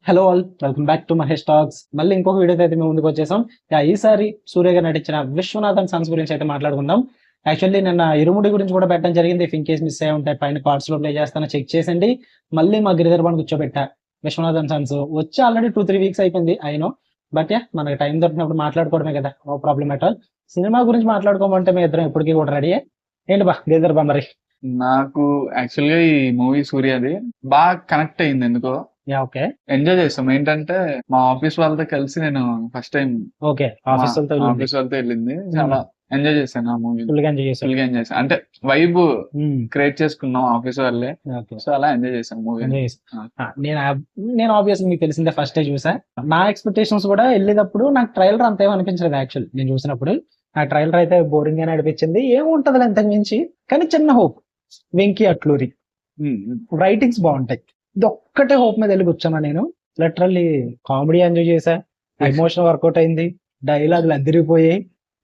Hello all, welcome back to Mahesh talks. మళ్ళీ ఇంకొక వీడియోతో అయితే మేము ముందుకు వచ్చేసాం. ఈసారి సూర్య గారు నటించిన విశ్వనాథన్ సన్స్ గురించి అయితే మాట్లాడుకుందాం. యాక్చువల్లీ నిన్న ఇరుముడి గురించి కూడా పెట్టడం జరిగింది. ఇఫ్ ఇన్ కేస్ మిస్ అయ్యి ఉంటాయి పైన కార్డ్స్ లో ప్లే చేస్తాను, చెక్ చేసండి. మళ్ళీ మా గిరిధర్ బండ్ కూర్చోబెట్టా విశ్వనాథన్ సన్స్ వచ్చి ఆల్రెడీ 2-3 వీక్స్ అయిపోయింది అయినో. బట్ మనకి టైం దొరికినప్పుడు మాట్లాడుకోవడమే కదా, no problem at all. Cinema గురించి మాట్లాడుకోమంటే మీ ఇద్దరం ఇప్పటికీ కూడా రెడీ. ఏంటి బా గిరిధర్ బా మరి? నాకు యాక్చువల్ గా ఈ మూవీ సూర్యది బాగా కనెక్ట్ అయింది ఎందుకో. ఓకే ఎంజాయ్ చేస్తాం. ఏంటంటే మా ఆఫీస్ వాళ్ళతో కలిసి నేను first time okay office office వాళ్ళతో వెళ్ళింది. చాలా ఎంజాయ్ చేశాను ఆ మూవీ. ఫుల్ గా ఎంజాయ్ చేసాం. ఫుల్ గా ఎంజాయ్ చేశాను. అంటే వైబ్ క్రియేట్ చేసుకున్నాం ఆఫీస్ వాళ్ళే. సో అలా ఎంజాయ్ చేశాను మూవీ. నేను ఆబ్వియస్లీ మీకు తెలిసిందే ఫస్ట్ డే చూసా. నా ఎక్స్పెక్టేషన్స్ కూడా వెళ్ళేటప్పుడు నాకు ట్రైలర్ అంత ఏమనిపించలేదు. యాక్చువల్ నేను చూసినప్పుడు నా ట్రైలర్ అయితే బోరింగ్ గానే అనిపించింది. ఏముంటది అంతకు మించి, కానీ చిన్న హోప్. వెంకీ అట్లూరి రైటింగ్స్ బాగుంటాయి. ఇది ఒక్కటే హోప్ మీద వెళ్ళి కూర్చున్నా నేను. లిటరల్లీ కామెడీ ఎంజాయ్ చేశా, ఎమోషన్ వర్కౌట్ అయింది, డైలాగులు అదిరిపోయాయి.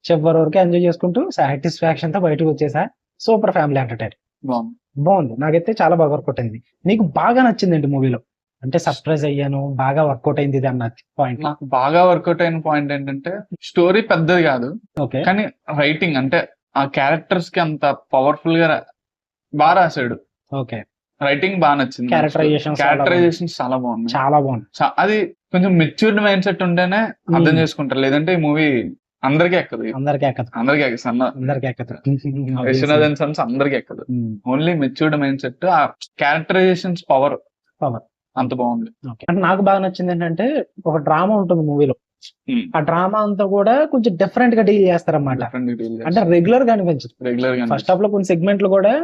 చివరి వరకు ఎంజాయ్ చేసుకుంటూ సాటిస్ఫాక్షన్ తో బయటకు వచ్చేసా. సూపర్ ఫ్యామిలీ ఎంటర్టైన్ బాగుంది. నాకైతే చాలా బాగా వర్కౌట్ అయింది. నీకు బాగా నచ్చింది మూవీలో? అంటే సర్ప్రైజ్ అయ్యాను, బాగా వర్కౌట్ అయింది ఇది అన్న పాయింట్. నాకు బాగా వర్కౌట్ అయిన పాయింట్ ఏంటంటే స్టోరీ పెద్దది కాదు, ఓకే, కానీ రైటింగ్ అంటే ఆ క్యారెక్టర్స్ కి అంత పవర్ఫుల్ గా బాగా రాశాడు. ఓకే, రైటింగ్ బాగా నచ్చింది. క్యారెక్టరైజేషన్ చాలా బాగుంది. అది కొంచెం మెచ్యూర్డ్ మైండ్ సెట్ ఉంటేనే అర్థం చేసుకుంటారు, లేదంటే ఈ మూవీ అందరికీ ఎక్కదు. విశ్వనాథన్ సన్స్ అందరికీ ఎక్కదు. ఓన్లీ మెచ్యూర్డ్ మైండ్ సెట్, ఆ క్యారెక్టరైజేషన్స్ పవర్ అంత బాగుంది. అంటే నాకు బాగా నచ్చింది ఏంటంటే ఒక డ్రామా ఉంటుంది మూవీలో. ఆ డ్రామా అంతా కూడా కొంచెం డిఫరెంట్ గా డీల్ చేస్తారన్నమాట. అంటే రెగ్యులర్ గా అనిపించదు. ఫస్ట్ హాఫ్ లో కొన్ని సెగ్మెంట్లు కూడా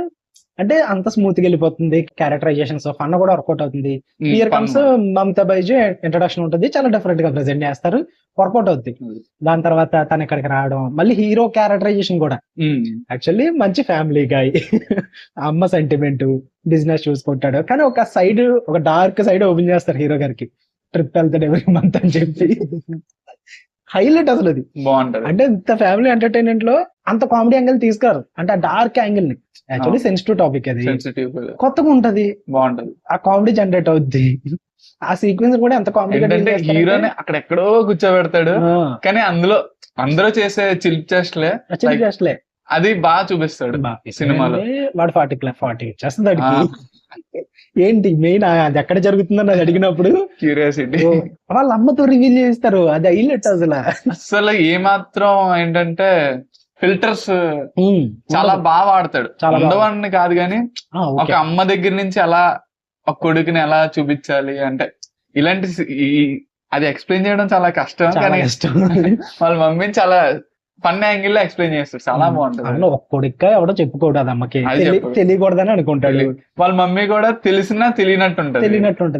అంటే అంత స్మూత్ గా వెళ్ళిపోతుంది. క్యారెక్టరైజేషన్స్ ఫన్ కూడా వర్కౌట్ అవుతుంది. Here comes Mamata Baiju introduction ఉంటుంది, చాలా డిఫరెంట్ గా ప్రెజెంట్ చేస్తారు, వర్కౌట్ అవుతుంది. దాని తర్వాత తను ఇక్కడికి రావడం, మళ్ళీ హీరో క్యారెక్టరైజేషన్ కూడా యాక్చువల్లీ మంచి ఫ్యామిలీ గాయ్. అమ్మ సెంటిమెంట్, బిజినెస్ చూసుకుంటాడు, కానీ ఒక సైడ్, ఒక డార్క్ సైడ్ ఓపెన్ చేస్తారు హీరో గారికి. ట్రిప్ వెళ్తాడు ఎవ్రీ మంత్ అని చెప్పి హైలైట్ అసలు అది బాగుంటది. అంటే ఇంత ఫ్యామిలీ ఎంటర్టైన్మెంట్ లో అంత కామెడీ యాంగిల్ తీసుకురారు. అంటే ఆ డార్క్ యాంగిల్ ని, యాక్చువల్లీ సెన్సిటివ్ టాపిక్ అది, కొత్తగా ఉంటది, బాగుంటది, ఆ కామెడీ జనరేట్ అవుద్ది. ఆ సీక్వెన్స్ కూడా ఎంత కామెడీ. హీరోని అక్కడ ఎక్కడో కూర్చోబెడతాడు, కానీ అందులో అందరూ చేసే చిలిప్ చేష్టలే అది బాగా చూపిస్తాడు సినిమాలో. వాడు 40 వచ్చేస్తుంది. ఏంటి మెయిన్ అది ఎక్కడ జరుగుతుందని అది అడిగినప్పుడు క్యూరియాసిటీ వాళ్ళ అమ్మతో రివీల్ చేస్తారు. అది హైలైట్ అసలు ఏమాత్రం ఏంటంటే ఫిల్టర్స్ చాలా బాగా వాడతాడు. ఉండవాడిని కాదు కానీ ఒక అమ్మ దగ్గర నుంచి ఎలా ఒక కొడుకుని ఎలా చూపించాలి అంటే ఇలాంటి అది ఎక్స్ప్లెయిన్ చేయడం చాలా కష్టం. కానీ వాళ్ళ మమ్మీని చాలా ఫన్ యాంగిల్ లో ఎక్స్ప్లెయిన్ చేస్తాడు, చాలా బాగుంటుంది. ఒక్కొక్క ఎవడో చెప్పుకోడు, అది అమ్మకి తెలియకూడదని అనుకుంటాడు. వాళ్ళ మమ్మీ కూడా తెలిసినా తెలియనట్టుంటది.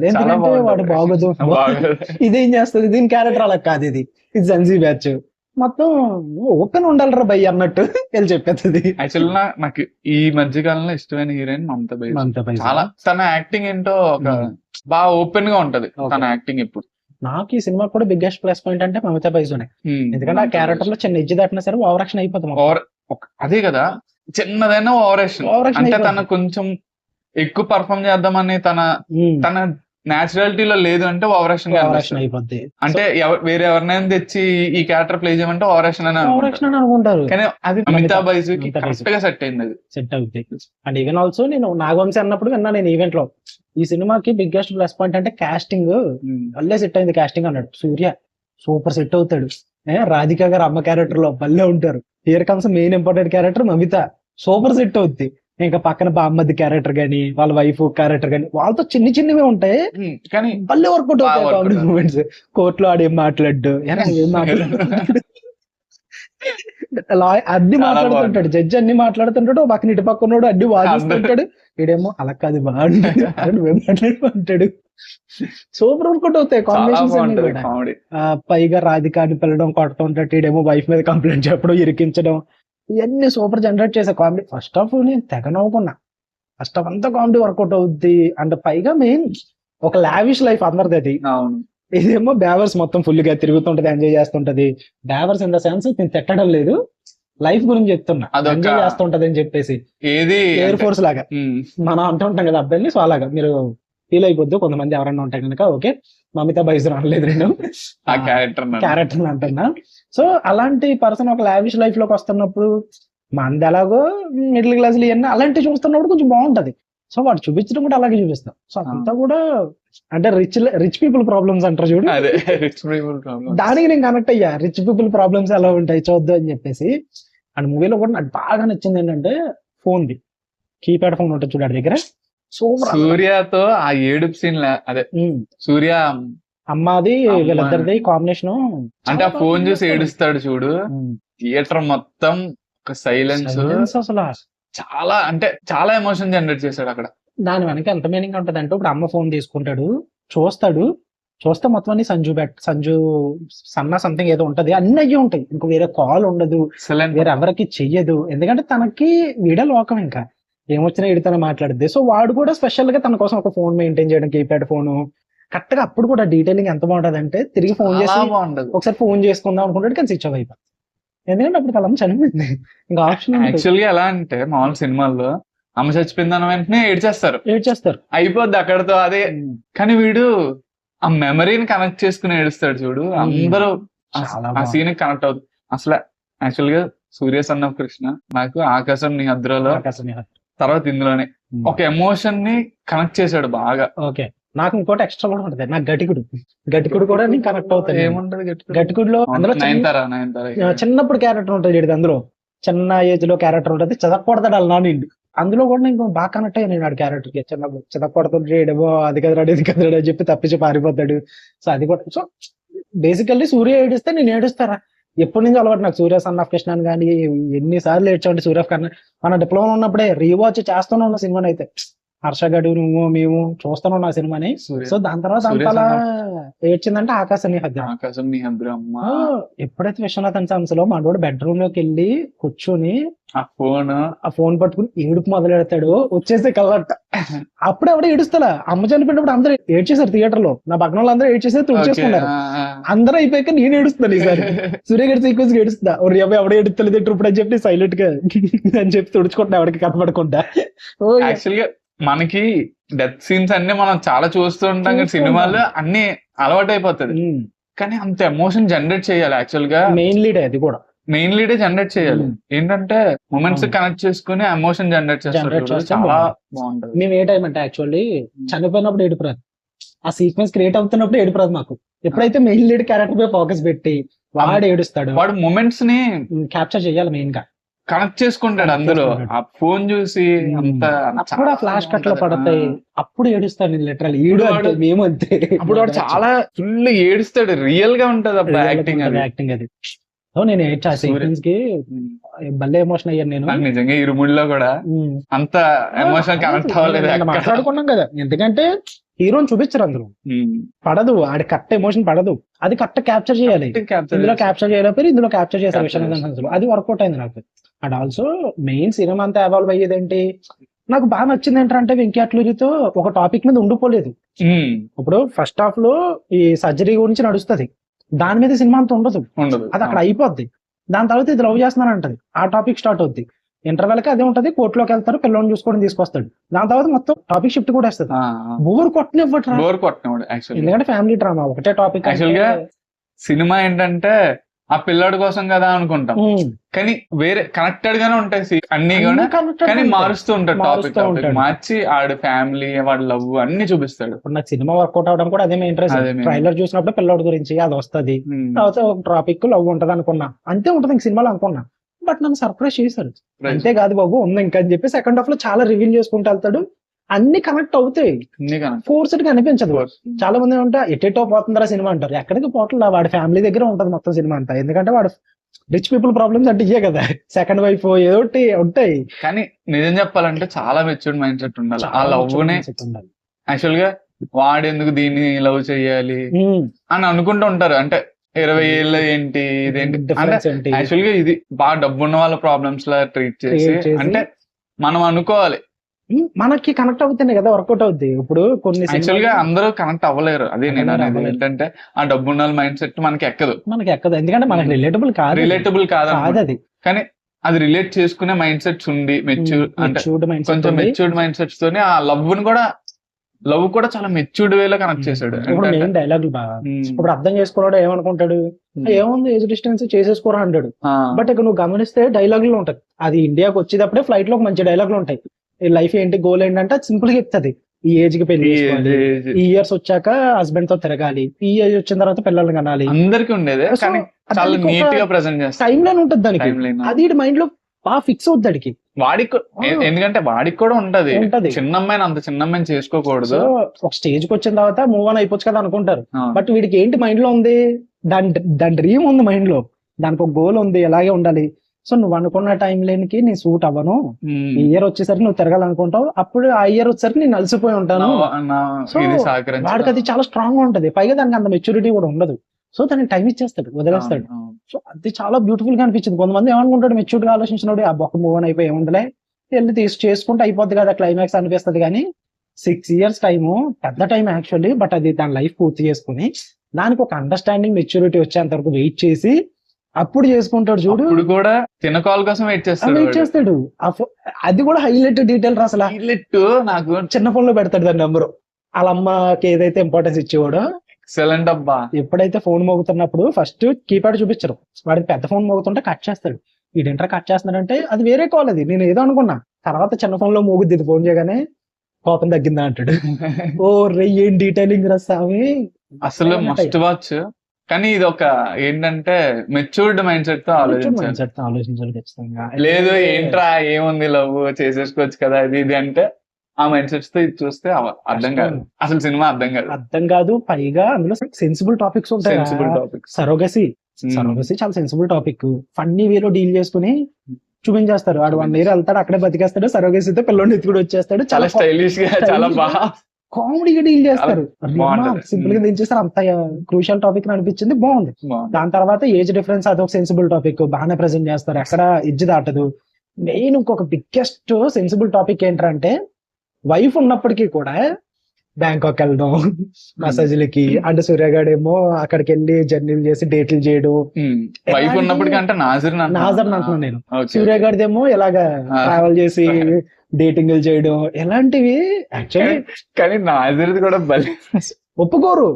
ఎందుకంటే వాడు బాగోదు, ఇదేం చేస్తుంది, దీని క్యారెక్టర్ అలా కాదు, ఇది జన్జీ బ్యాచ్ మొత్తం ఓపెన్ ఉండాలరా భయ్ అన్నట్టు వెళ్ళి చెప్పేది. యాక్చువల్ నాకు ఈ మధ్యకాలంలో ఇష్టమైన హీరోయిన్ మమతా బైజు. చాలా తన యాక్టింగ్ ఏంటో ఒక బాగా ఓపెన్ గా ఉంటది తన యాక్టింగ్. ఇప్పుడు నాకు ఈ సినిమా కూడా బిగ్గెస్ట్ ప్లస్ పాయింట్ అంటే మమతా బైజునే. ఎందుకంటే ఆ క్యారెక్టర్ లో చిన్న ఎడ్జ్ దాటినా సరే ఓవర్ యాక్షన్ అయిపోతుంది. అదే కదా, చిన్నదైనా ఓవర్ యాక్షన్. అంటే తన కొంచెం ఎక్కువ పర్ఫామ్ చేద్దామని తన నేచురాలిటీలో లేదు అంటే ఓవర్ యాక్షన్ అయిపోద్ది. అంటే వేరే ఎవరినైనా తెచ్చి ఈ క్యారెక్టర్ ప్లే చేయమంటే ఓవర్ యాక్షన్ అని అనుకుంటారు, కానీ అది మమతా బైజుకి కరెక్ట్ గా సెట్ అయింది. అది సెట్ అవుతుంది. అండ్ ఈవెన్ ఆల్సో నేను నాగవంశీ అన్నప్పుడు విన్నా నేను ఈవెంట్ లో, ఈ సినిమాకి బిగ్గెస్ట్ ప్లస్ పాయింట్ అంటే కాస్టింగ్ భలే సెట్ అయింది. కాస్టింగ్ అన్నాడు సూర్య సూపర్ సెట్ అవుతాడు. రాధిక గారు అమ్మ క్యారెక్టర్ లో భలే ఉంటారు. Here comes main important character Mamitha, super set అవుద్ది. ఇంకా పక్కన బామ్మది క్యారెక్టర్ గానీ వాళ్ళ వైఫ్ క్యారెక్టర్ గానీ వాళ్ళతో చిన్నవి ఉంటాయి, కానీ భలే వర్కౌట్ అవుతాయి కామెడీ మూమెంట్స్. కోర్టులో ఆడేం మాట్లాడు, అన్ని మాట్లాడుతుంటాడు, జడ్జి అన్ని మాట్లాడుతుంటాడు, పక్కన ఇటు పక్కనోడు అన్ని వాదిస్తుంటాడు, వీడేమో అలా కాదు మాట్లాడుతుంటాడు. సూపర్ వర్కౌట్ అవుతాయి కాంబినేషన్స్ అన్ని కూడా. పైగా రాధికాని పిల్లడం, కొడుతుంటాడు, వీడేమో వైఫ్ మీద కంప్లైంట్ చెప్పడం, ఇరికించడం, ఇవన్నీ సూపర్ జనరేట్ చేసే కామెడీ. ఫస్ట్ హాఫ్ నేను తెగ నవ్వుకున్నా. ఫస్ట్ హాఫ్ అంతా కామెడీ వర్కౌట్ అవుద్ది. అండ్ పైగా మెయిన్ ఒక లావిష్ లైఫ్ అందరిది అది. ఇదేమో బేవర్స్ మొత్తం ఫుల్ గా తిరుగుతుంటది, ఎంజాయ్ చేస్తుంటది. బేవర్స్ ఇన్ ద సెన్స్ నేను తిట్టడం లేదు, లైఫ్ గురించి చెప్తున్నా, ఎంజాయ్ చేస్తుంటది అని చెప్పేసి. ఏది ఎయిర్ ఫోర్స్ లాగా మనం అంటూ ఉంటాం కదా అబ్బాయిని, సో అలాగా మీరు ఫీల్ అయిపోద్దు కొంతమంది ఎవరన్నా ఉంటే కనుక. ఓకే, మమితా బైజర్ అనలేదు నేను, ఆ క్యారెక్టర్ అంటున్నా. సో అలాంటి పర్సన్ ఒక లావిష్ లైఫ్ లోకి వస్తున్నప్పుడు, మనది ఎలాగో మిడిల్ క్లాస్ ఇవన్నీ అలాంటివి చూస్తున్నప్పుడు కొంచెం బాగుంటది. సో వాడు చూపించడం కూడా అలాగే చూపిస్తాం. సో అదంతా కూడా అంటే రిచ్ పీపుల్ ప్రాబ్లమ్స్ అంటారు చూడు, దానికి నేను కనెక్ట్ అయ్యా. రిచ్ పీపుల్ ప్రాబ్లమ్స్ ఎలా ఉంటాయి చూద్దాం అని చెప్పేసి. అండ్ మూవీలో కూడా నాకు బాగా నచ్చింది ఏంటంటే ఫోన్ది, కీప్యాడ్ ఫోన్ ఉంటుంది చూడు దగ్గర. సూర్యతో ఆ ఏడుపు సీన్, అదే సూర్య అమ్మాది వీళ్ళిద్దరిది కాంబినేషన్. అంటే ఆ ఫోన్ చూసి ఏడుస్తాడు చూడు, థియేటర్ మొత్తం ఒక సైలెన్స్. అసలు చాలా అంటే చాలా ఎమోషన్ జనరేట్ చేశాడు అక్కడ. దాని వెనక ఎంత మీనింగ్ ఉంటది అంటే, ఇప్పుడు అమ్మ ఫోన్ తీసుకుంటాడు, చూస్తే మొత్తం అన్ని సంజు సన్న సంథింగ్ ఏదో ఉంటది, అన్ని అయ్యి ఉంటాయి. ఇంకా వేరే కాల్ ఉండదు, వేరే ఎవరికి చెయ్యదు. ఎందుకంటే తనకి వీడే లోకం, ఇంకా ఏమొచ్చినా ఇడితేనే మాట్లాడుద్ది. సో వాడు కూడా స్పెషల్ గా తన కోసం ఒక ఫోన్ మెయింటైన్ చేయడం, కీప్యాడ్ ఫోన్. కరెక్ట్ గా అప్పుడు కూడా డీటెయిలింగ్ ఎంత బాగుంటది అంటే, తిరిగి ఫోన్ చేసి ఒకసారి ఫోన్ చేసుకుందాం అనుకుంటాడు, కానీ స్విచ్ ఆఫ్ అయిపోతుంది. ఎందుకంటే అప్పుడు వాళ్ళమ్మ చనిపోయింది, ఇంకా ఆప్షన్. యాక్చువల్ గా ఎలా అంటే మామూలు సినిమాల్లో అమ్మ చచ్చిపోయిందన్న వెంటనే ఏడ్చేస్తారు, అయిపోద్ది అక్కడతో అదే. కానీ వీడు ఆ మెమరీని కనెక్ట్ చేసుకుని ఏడుస్తాడు చూడు, అందరూ ఆ సీన్ కనెక్ట్ అవుతుంది. అసలు యాక్చువల్ గా సూర్య సన్ ఆఫ్ కృష్ణ నాకు ఆకాశం నీ హద్దులో తర్వాత ఇందులోనే ఒక ఎమోషన్ ని కనెక్ట్ చేశాడు బాగా. ఓకే, నాకు ఇంకోటి ఎక్స్ట్రా కూడా ఉంటది, నాకు గట్టికుడు కూడా నేను కనెక్ట్ అవుతాను. ఏముంటది గట్టికుడిలో అందులో చిన్నప్పుడు క్యారెక్టర్ ఉంటుంది, అందులో చిన్న ఏజ్ లో క్యారెక్టర్ ఉంటుంది, చదవకూడతాడు అలా నానిండి. అందులో కూడా నేను బాగా కనెక్ట్ అయ్యాను నేను క్యారెక్టర్ కి. చిన్నప్పుడు చదవకూడతాడు చేయడమో, అది కదరాడు ఇది కదరాడు అని చెప్పి తప్పించి పారిపోతాడు. సో అది కూడా. సో బేసికల్లీ సూర్య ఏడిస్తే నేను ఏడుస్తారా, ఎప్పటి నుంచి అలవాటు నాకు సూర్య సన్ ఆఫ్ కృష్ణ అని. కానీ ఎన్నిసార్లు ఏడ్చామంటే సూర్య కన్నా, మన డిప్లొమా ఉన్నప్పుడే రీవాచ్ చేస్తూనే ఉన్న సినిమాని అయితే, హర్షగడు నువ్వు మేము చూస్తున్నాం ఆ సినిమాని. సో దాని తర్వాత అంతలా ఏడ్చిందంటే ఆకాశం నీ హద్దు. ఎప్పుడైతే విశ్వనాథన్ సాంగ్స్ లో మనోడు బెడ్రూమ్ లోకి వెళ్ళి కూర్చొని ఆ ఫోన్ పట్టుకుని ఏడుపు మొదలెడతాడు, వచ్చేసే కళ్ళట. అప్పుడు ఎవడో ఏడుస్తా, అమ్మ చనిపోయినప్పుడు అందరూ ఏడ్చేసారు థియేటర్ లో, నా పక్కన వాళ్ళు అందరూ ఏడ్చేసారు, తుడిచేసుకున్నారు. అందరూ అయిపోయాక నేను ఏడుస్తాను ఈసారి, సూర్య గారి సీక్వెన్స్ ఏడుస్తా, ఎవడో ఏడుస్తలేదు ఇప్పుడు అని చెప్పి సైలెంట్ గా అని చెప్పి తుడుచుకుంటా, ఎవరికి కనపడకుండా. యాక్చువల్గా మనకి డెత్ సీన్స్ అన్ని మనం చాలా చూస్తూ ఉంటాం కానీ సినిమాలో అన్ని అలవాటు అయిపోతుంది. కానీ అంత ఎమోషన్ జనరేట్ చేయాలి యాక్చువల్ గా, మెయిన్ లీడే జనరేట్ చేయాలి. ఏంటంటే మూమెంట్స్ కనెక్ట్ చేసుకుని ఎమోషన్ జనరేట్ చేస్తారు, చాలా బాగుంటది. మేము ఏ టైం అంటే యాక్చువల్లీ చనిపోయినప్పుడు ఏడుపురాదు, ఆ సీక్వెన్స్ క్రియేట్ అవుతున్నప్పుడు ఏడుపురాదు మాకు. ఎప్పుడైతే మెయిన్ లీడ్ క్యారెక్టర్ పై ఫోకస్ పెట్టి వాడు ఏడుస్తాడు, వాడు మూమెంట్స్ ని క్యాప్చర్ చేయాలి, మెయిన్ గా కనెక్ట్ చేసుకుంటాడు. అందులో ఆ ఫోన్ చూసి అంత ఫ్లాష్ కట్ లో పడతాయి, అప్పుడు ఏడుస్తాడు లిటరల్. మేము అంతే, అప్పుడు వాడు చాలా ఫుల్ ఏడుస్తాడు, రియల్ గా ఉంటది అప్పుడు యాక్టింగ్ అది. సో నేను ఆ సీక్వెన్స్ కి భలే ఎమోషన్ అయ్యాను నేను. నిజంగా ఇరుముడిలో కూడా అంత ఎమోషన్ కనెక్ట్ అవ్వలేదు, మాట్లాడుకున్నాం కదా. ఎందుకంటే హీరోని చూపించరు అందులో, పడదు ఆడి కరెక్ట్ ఎమోషన్ పడదు, అది కరెక్ట్ క్యాప్చర్ చేయాలి. ఇందులో క్యాప్చర్ చేయలేకపోయి ఇందులో క్యాప్చర్ చేశారు విశ్వనాథన్. అది వర్కౌట్ అయింది నాకు. అండ్ ఆల్సో మెయిన్ సినిమా అంతా ఎవాల్వ్ అయ్యేది ఏంటి, నాకు బాగా నచ్చింది ఏంటంటే వెంకీ అట్లూరితో ఒక టాపిక్ మీద ఉండిపోలేదు. ఇప్పుడు ఫస్ట్ హాఫ్ లో ఈ సర్జరీ గురించి నడుస్తుంది, దాని మీద సినిమా అంతా ఉండదు, అది అక్కడ అయిపోద్ది. దాని తర్వాత ఇది లవ్ చేస్తున్నాను అంటది, ఆ టాపిక్ స్టార్ట్ అవుద్ది. ఇంటర్వెల్ కి అదే ఉంటది, కోర్టులోకి వెళ్తారు, పిల్లల్ని చూసుకోవడం తీసుకొస్తాడు. దాని తర్వాత మొత్తం టాపిక్ షిఫ్ట్ కూడా వస్తుంది. బోర్ కొట్టనివ్వడు, ఎందుకంటే ఫ్యామిలీ డ్రామా ఒకటే టాపిక్. సినిమా ఏంటంటే ఆ పిల్లాడి కోసం కదా అనుకుంటాం, కానీ వేరే కనెక్టెడ్ గానే ఉంటాయి అన్ని కూడా, కానీ మారుస్తూ ఉంటాడు టాపిక్ మార్చి ఆడు ఫ్యామిలీ వాడి లవ్ అన్ని చూపిస్తాడు. ఇప్పుడు నాకు సినిమా వర్కౌట్ అవడం కూడా అదే ఇంట్రెస్ట్. ట్రైలర్ చూసినప్పుడు పిల్లాడి గురించి అది వస్తుంది, తర్వాత ఒక టాపిక్ లవ్ ఉంటది అనుకున్నా, అంతే ఉంటది ఇంక సినిమాలో అనుకున్నా. బట్ నన్ను సర్ప్రైజ్ చేశారు, అంతేకాదు బాబు ఉంది ఇంకా అని చెప్పి సెకండ్ హాఫ్ లో చాలా రివీల్ చేసుకుంటూ వెళ్తాడు, అన్ని కనెక్ట్ అవుతాయి, ఫోర్స్డ్ గా అనిపించదు. చాలా మంది ఉంటా ఎటేటో పోతుందా సినిమా అంటారు, ఎక్కడికి పోట్లా, వాడి ఫ్యామిలీ దగ్గర ఉంటది మొత్తం సినిమా అంతా. ఎందుకంటే వాడు రిచ్ పీపుల్ ప్రాబ్లమ్స్ అంటే ఇయ్యే కదా, సెకండ్ వైఫ్ ఏదో ఉంటాయి. కానీ నిజం చెప్పాలంటే చాలా మెచ్యూర్డ్ మైండ్ సెట్ ఉండాలి ఆ లవ్ నే. యాక్చువల్ గా వాడు ఎందుకు దీన్ని లవ్ చెయ్యాలి అని అనుకుంటూ ఉంటారు, అంటే 20 ఏళ్ళు ఏంటి ఇదేంటి అంటే యాక్చువల్ గా ఇది బాగా డబ్బున్న వాళ్ళ ప్రాబ్లమ్స్ లా ట్రీట్ చేసి, అంటే మనం అనుకోవాలి మనకి కనెక్ట్ అవుతుంది కదా వర్కౌట్ అవుద్ది. ఇప్పుడు కొన్ని యాక్చువల్ గా అందరూ కనెక్ట్ అవ్వలేరు, అదే నేను అనేది ఏంటంటే ఆ డబ్బున్న మైండ్ సెట్ మనకి ఎక్కదు, ఎందుకంటే మనకి రిలేటబుల్ కాదు అది. కానీ అది రిలేట్ చేసుకునే మైండ్ సెట్స్ ఉండి మెచ్యూర్ అంటే కొంచెం మెచ్యూర్డ్ మైండ్ సెట్స్ తోని ఆ లవ్ ని కూడా లవ్ కూడా చాలా మెచ్యూర్డ్ వేలో కనెక్ట్ చేశాడు. ఇప్పుడు మెయిన్ డైలాగులు బాగా ఇప్పుడు అర్థం చేసుకున్నాడు ఏమనుకుంటాడు, ఏముంది ఏజ్ డిస్టెన్స్ చేసేసుకోరా అంటాడు. బట్ ఇక్కడ నువ్వు గమనిస్తే డైలాగులు ఉంటది, అది ఇండియాకి వచ్చేటప్పుడే ఫ్లైట్ లో మంచి డైలాగులు ఉంటాయి. ఈ లైఫ్ ఏంటి గోల్ ఏంటంటే అది సింపుల్ గా చెప్తుంది. ఈ ఏజ్ కి పెళ్లి చేసుకోవాలి, ఈ ఇయర్స్ వచ్చాక హస్బెండ్ తో తిరగాలి, ఈ ఏజ్ వచ్చిన తర్వాత పిల్లల్ని కనాలి. అందరికి ఉండేది కానీ చాలా నీట్ గా ప్రెజెంట్ చేస్తాడు. టైం లైన్ ఉంటది దానికి, అది మైండ్ లో బాగా ఫిక్స్ అవుతుంది దానికి. వాడికి ఎందుకంటే వాడికి కూడా ఉంటది చిన్న అమ్మాయిని అంత చిన్న అమ్మాయిని చేసుకోకూడదు. ఒక స్టేజ్ కి వచ్చిన తర్వాత మూవ్ ఆన్ అయిపోవచ్చు కదా అనుకుంటారు. బట్ వీడికి ఏంటి మైండ్ లో ఉంది, దాని డ్రీమ్ ఉంది మైండ్ లో, దానికి ఒక గోల్ ఉంది, ఎలాగే ఉండాలి. సో నువ్వు అనుకున్న టైం లేనికి నేను సూట్ అవ్వను, ఈ ఇయర్ వచ్చేసరికి నువ్వు తిరగాలనుకుంటావు, అప్పుడు ఆ ఇయర్ వచ్చేసరికి నేను అలసిపోయి ఉంటాను. సో వాడికి అది చాలా స్ట్రాంగ్ గా ఉంటది, పైగా దానికి అంత మెచ్యూరిటీ కూడా ఉండదు. సో దానికి టైం ఇచ్చేస్తాడు, వదిలేస్తాడు. సో అది చాలా బ్యూటిఫుల్ గా అనిపించింది. కొంతమంది ఏమనుకుంటాడు, మెచ్యూర్ గా ఆలోచించినాడు ఆ బొక్క మూవ్ అని అయిపోయి ఏముండలే వెళ్ళి చేసుకుంటే అయిపోద్ది కదా క్లైమాక్స్ అనిపిస్తుంది. కానీ 6 years టైము పెద్ద టైం యాక్చువల్లీ. బట్ అది దాని లైఫ్ పూర్తి చేసుకుని దానికి ఒక అండర్స్టాండింగ్ మెచ్యూరిటీ వచ్చేంత వరకు వెయిట్ చేసి అప్పుడు చేసుకుంటాడు చూడు. ఇప్పుడు కూడా తిన కాల్ కోసం వెయిట్ చేస్తాడు. అది కూడా హైలైట్ డీటెయిల్ అసలు. హైలైట్ నాకు చిన్న ఫోన్ లో పెడతాడు దాని నెంబరు, వాళ్ళ అమ్మకి ఏదైతే ఇంపార్టెన్స్ ఇచ్చేవాడో. ఎక్సలెంట్ అబ్బా. ఎప్పుడైతే ఫోన్ మోగుతున్నప్పుడు ఫస్ట్ కీప్యాడ్ చూపించరు, వాడికి పెద్ద ఫోన్ మోగుతుంటే కట్ చేస్తాడు. వీడింటర్ కట్ చేస్తున్నాడంటే అది వేరే కాల్, అది నేను ఏదో అనుకున్నా. తర్వాత చిన్న ఫోన్ లో మోగుద్ది, ఇది ఫోన్ చేయగానే కోపం తగ్గిందా అంటాడు. ఓ రే ఏం డీటెయిలింగ్ రాస్తావి అసలు. Must watch. కానీ ఇది ఒక ఏంటంటే మెచ్యూర్డ్ మైండ్ సెట్ తో ఆలోచించాలి ఖచ్చితంగా. లేదు ఏంట్రా ఏముంది లవ్ చేసేసుకోవచ్చు కదా ఇది ఇది అంటే ఆ మైండ్ సెట్స్ తో ఇది చూస్తే అర్థం కాదు, అసలు సినిమా అర్థం కాదు. పైగా అందులో సెన్సిబుల్ టాపిక్స్ ఉంటాయి. సరోగసీ చాలా సెన్సిబుల్ టాపిక్, ఫన్నీ వేలో డీల్ చేసుకుని చూపించేస్తారు. వాడు 1 year వెళ్తాడు, అక్కడే బతికేస్తాడు, సరోగసీతో పిల్లోడిని ఎత్తుకుని వచ్చేస్తాడు. చాలా స్టైలిష్ గా చాలా బాగా కామెడీగా డీల్ చేస్తారు. సింపుల్ గా దించేస్తారు. అంత క్రూషియల్ టాపిక్ అనిపించింది, బాగుంది. దాని తర్వాత ఏజ్ డిఫరెన్స్ అదొక సెన్సిబుల్ టాపిక్, బాగానే ప్రెజెంట్ చేస్తారు, ఎక్కడ ఎడ్జ్ దాటదు. మెయిన్ ఇంకొక బిగ్గెస్ట్ సెన్సిబుల్ టాపిక్ ఏంటంటే వైఫ్ ఉన్నప్పటికీ కూడా బ్యాంకాక్ వెళ్ళడం మసాజ్లకి, అంటే సూర్యగాడేమో అక్కడికి వెళ్ళి జర్నీలు చేసి డేట్లు చేయడం. వైఫ్ ఉన్నప్పటికీ అంటే నాజర్ అంటున్నాను నేను. సూర్యగాడిదేమో ఇలాగా ట్రావెల్ చేసి డేటింగ్ చేయడం, ఎలాంటివి యాక్చువల్లీ. కానీ నాజర్ది కూడా ఒప్పుకోరు,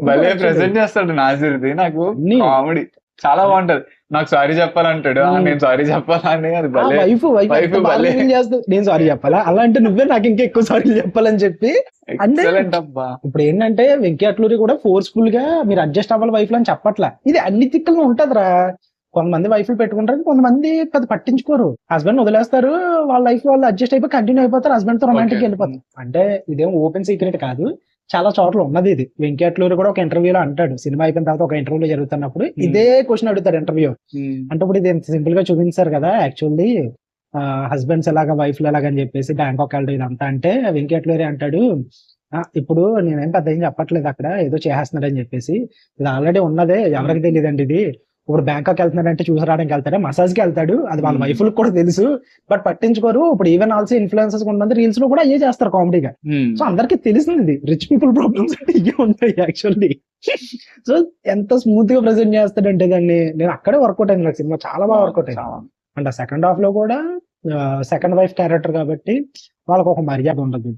భలే ప్రెజెంట్ చేస్తాడు నాజర్ది. నాకు కామెడీ చాలా బాగుంటది. నాకు సారీ చెప్పాలంటాడు, నేను సారీ చెప్పాలని. అది వైఫ్ నేను సారీ చెప్పాలా, అలా అంటే నువ్వే నాకు ఇంకా ఎక్కువ సారీ చెప్పాలని చెప్పి. అంటే ఇప్పుడు ఏంటంటే వెంకీ అట్లూరి కూడా ఫోర్స్ఫుల్ గా మీరు అడ్జస్ట్ అవ్వాలి వైఫ్ అని చెప్పట్లా. ఇది అన్ని తిక్కలుగా ఉంటదిరా. కొంతమంది వైఫ్లు పెట్టుకుంటారు, కొంతమంది పెద్ద పట్టించుకోరు, హస్బెండ్ వదిలేస్తారు, వాళ్ళ లైఫ్ వాళ్ళు అడ్జస్ట్ అయిపోయి కంటిన్యూ అయిపోతారు, హస్బెండ్ తో రొమాంటిక్ వెళ్ళిపోతారు. అంటే ఇదేం ఓపెన్ సీక్రెట్ కాదు, చాలా చోట్ల ఉన్నది ఇది. వెంకీ అట్లూరి కూడా ఒక ఇంటర్వ్యూలో అంటాడు, సినిమా అయిపోయిన తర్వాత ఒక ఇంటర్వ్యూలో జరుగుతున్నప్పుడు ఇదే క్వశ్చన్ అడుగుతారు ఇంటర్వ్యూ. అంటే ఇప్పుడు ఇది సింపుల్ గా చూపించారు కదా యాక్చువల్లీ హస్బెండ్స్ ఎలాగా వైఫ్లు ఎలాగని చెప్పేసి బ్యాంకాక్ వెళ్ళడం ఇదంతా. అంటే వెంకీ అట్లూరి అంటాడు, ఇప్పుడు నేనేం పెద్ద ఏం చెప్పట్లేదు, అక్కడ ఏదో చేస్తున్నాడు అని చెప్పేసి, ఇది ఆల్రెడీ ఉన్నదే, ఎవరికి తెలియదండి ఇది. ఇప్పుడు బ్యాంకాక్ వెళ్తున్నాడంటే చూసి రావడానికి వెళ్తాడు, మసాజ్ కి వెళ్తాడు, అది వాళ్ళ వైఫ్లకు కూడా తెలుసు, బట్ పట్టించుకోరు. ఇప్పుడు ఈవెన్ ఆల్సో ఇన్ఫ్లుయెన్సర్స్ కొంతమంది రీల్స్ లో కూడా అయ్యే చేస్తారు కామెడీగా. సో అందరికి తెలిసింది ఇది, రిచ్ పీపుల్ ప్రాబ్లమ్స్ అంటే ఇవే ఉంటాయి యాక్చువల్లీ. సో ఎంత స్మూత్ గా ప్రెజెంట్ చేస్తాడంటే దాన్ని, నేను అక్కడే వర్కౌట్ అయింది నాకు సినిమా, చాలా బాగా వర్కౌట్ అయింది. అంటే సెకండ్ హాఫ్ లో కూడా సెకండ్ వైఫ్ క్యారెక్టర్ కాబట్టి వాళ్ళకి ఒక మర్యాద ఉండదు,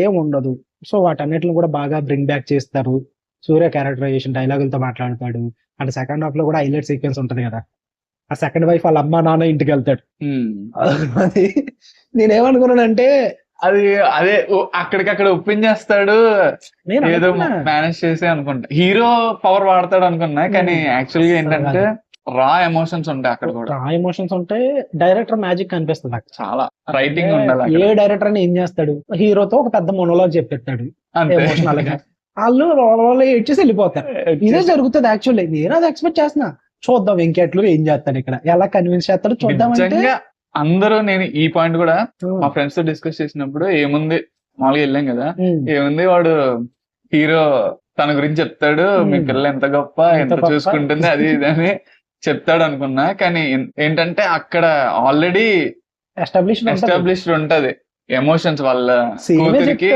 ఏం ఉండదు. సో వాటన్నిటిని కూడా బాగా బ్రింగ్ బ్యాక్ చేస్తారు. సూర్య క్యారెక్టరైజేషన్ డైలాగులతో మాట్లాడతాడు. అంటే సెకండ్ హాఫ్ లో కూడా హైలైట్ సీక్వెన్స్ ఉంటది కదా, ఆ సెకండ్ వైఫ్ వాళ్ళ అమ్మ నాన్న ఇంటికి వెళ్తాడు. అది నేనేమనుకున్నానంటే అది అదే అక్కడికక్కడ ఒప్పించేస్తాడు, ఏదో మేనేజ్ చేసి అనుకుంటా హీరో పవర్ వాడతాడు అనుకున్నా. కానీ యాక్చువల్ గా ఏంటంటే రా ఎమోషన్స్ ఉంటాయి అక్కడ కూడా. రా ఎమోషన్స్ ఉంటాయి, డైరెక్టర్ మ్యాజిక్ కనిపిస్తుంది అక్కడ. చాలా రైటింగ్ ఉండాలి. ఏ డైరెక్టర్ అని ఏం చేస్తాడు, హీరోతో ఒక పెద్ద మొనోలాగ్ చెప్పేస్తాడు ఎమోషనల్ గా, వాళ్ళు ఏడ్చేసి వెళ్ళిపోతారు. ఇదే జరుగుతుంది యాక్చువల్లీ. నేను అది ఎక్స్పెక్ట్ చేస్తున్నా, చూద్దాం వెంకీ అట్లూరి ఏం చేస్తాడు ఇక్కడ, ఎలా కన్విన్స్ చేస్తాడు చూద్దాం. అందరూ నేను ఈ పాయింట్ కూడా మా ఫ్రెండ్స్ తో డిస్కస్ చేసినప్పుడు, ఏముంది మామూలుగా వెళ్ళాం కదా, ఏముంది వాడు హీరో తన గురించి చెప్తాడు, మీ పిల్ల ఎంత గొప్ప, ఎంత చూసుకుంటుంది, అది ఇది అని చెప్తాడు అనుకున్నా. కానీ ఏంటంటే అక్కడ ఆల్రెడీ ఎస్టాబ్లిష్డ్ ఉంటది ఎమోషన్స్ వాళ్ళ కూతురికి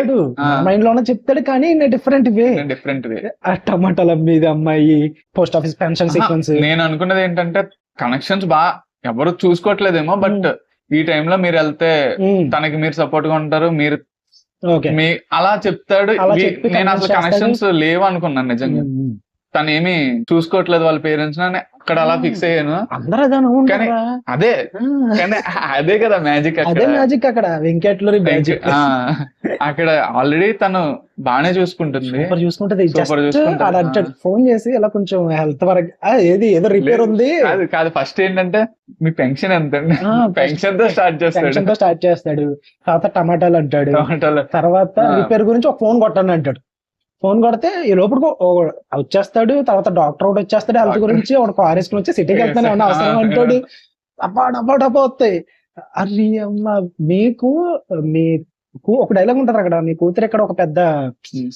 మైండ్ లోనే చెప్తాడు, కానీ డిఫరెంట్ వే. ఆ టమాటాల మీద అమ్మాయి, పోస్ట్ ఆఫీస్ పెన్షన్ సీక్వెన్స్. నేను అనుకున్నది ఏంటంటే కనెక్షన్స్ బాగా ఎవరు చూసుకోవట్లేదేమో, బట్ ఈ టైంలో మీరు వెళ్తే తనకి మీరు సపోర్ట్ గా ఉంటారు, మీరు ఓకే. మీ అలా చెప్తాడు. అలా చెప్పి నేను అసలు convince కనెక్షన్స్ లేవు అనుకున్నాను నిజంగా. తను ఏమి చూసుకోవట్లేదు వాళ్ళ పేరెంట్స్ అని అక్కడ అలా ఫిక్స్ అయ్యాను. అందరూ అదే కానీ అనుకుంటారా? అదే కానీ అదే కదా మ్యాజిక్ అదే మ్యాజిక్ అక్కడ వెంకట్లూరి మ్యాజిక్. అక్కడ ఆల్రెడీ తను బానే చూసుకుంటుంది, సూపర్ చూసుకుంటది. సూపర్ జస్ట్ చూసుకుంటది. ఆడ అంటాడు ఫోన్ చేసి ఇలా కొంచెం హెల్త్ వరకు ఏది ఏదో రిపేర్ ఉంది, కాదు కాదు ఫస్ట్ ఏంటంటే మీ పెన్షన్ ఎంత అండి, ఆ, పెన్షన్ తో స్టార్ట్ చేస్తాడు. టెన్షన్ తో స్టార్ట్ చేస్తాడు. తర్వాత టమాటాలు అంటాడు. టమాటాలు. తర్వాత ఆ. రిపేర్ గురించి ఒక ఫోన్ కొట్టండి అంటాడు. ఫోన్ కొడితే ఈ లోపల వచ్చేస్తాడు. తర్వాత డాక్టర్ ఒకటి వచ్చేస్తాడు హెల్త్ డాక్టర్. గురించి. ఒక కార్ వేసుకుని వచ్చి సిటీకి వెళ్తాను ఏమన్నా అవసరం అంటాడు. అబ్బా డబ్బా డబ్బా వస్తాయి. అరే అమ్మ మీకు ఒక డైలాగ్ ఉంటది అక్కడ, మీ కూతురు ఇక్కడ ఒక పెద్ద